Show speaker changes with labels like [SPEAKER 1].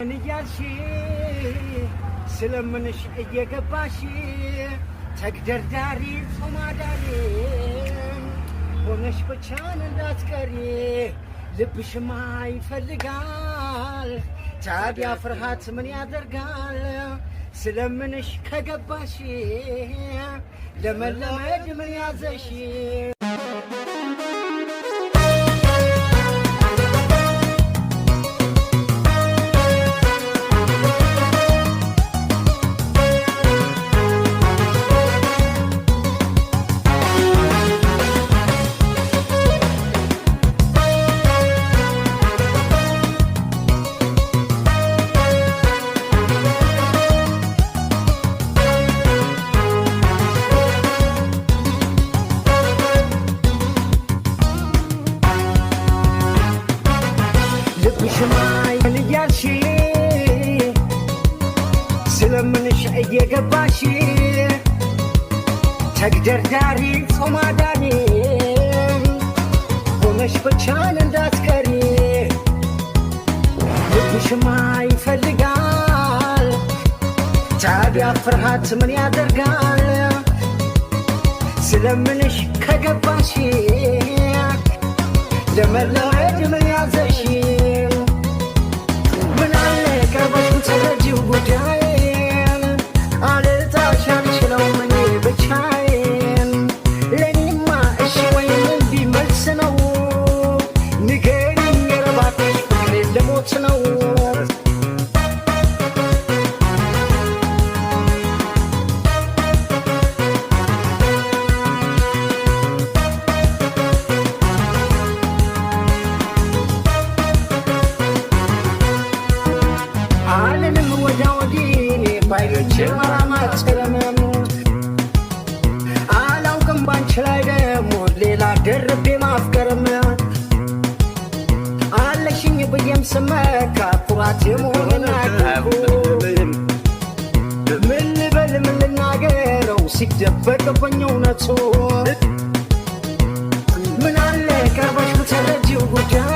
[SPEAKER 1] ንያልሽ ስለምንሽ እየገባሽ ተግደርዳሪ ጾማዳሪ ሆነሽ ብቻን እንዳትቀሪ ልብሽማ ይፈልጋል ታዲያ ፍርሃት ምን ያደርጋል ስለምንሽ ከገባሽ ለመለመድ ምን ያዘሽ ሽማይ ንያልሽ ስለምንሽ እየገባሽ ተግደርዳሪ ጾማዳሪ ሆነሽ ብቻን እንዳትቀሪ ልብሽማ ይፈልጋል ታዲያ ፍርሃት ምን ያደርጋል ስለምንሽ ከገባሽ ለመለመድ ምን ያዘሽ ተረጂው ጉዳዬን አልጣሽ አልችለውም እኔ ብቻዬን ለእኔማ እሺ ወይም እምቢ መልስ ነው ንገሪኝ እባክሽ ፍቅሬን ልሞት ነው ባይሎችን ማራማትረም አላውቅም ባንቺ ላይ ደግሞ ሌላ ደርቤ ማፍቀርም አለሽኝ ብዬም ስመካ ኩራት የመሆንና ምን ልበል ምን ልናገረው ሲደበቅብኝ እውነቱ ምን አለ ቀርበሽ ብትረጂው ጉዳይ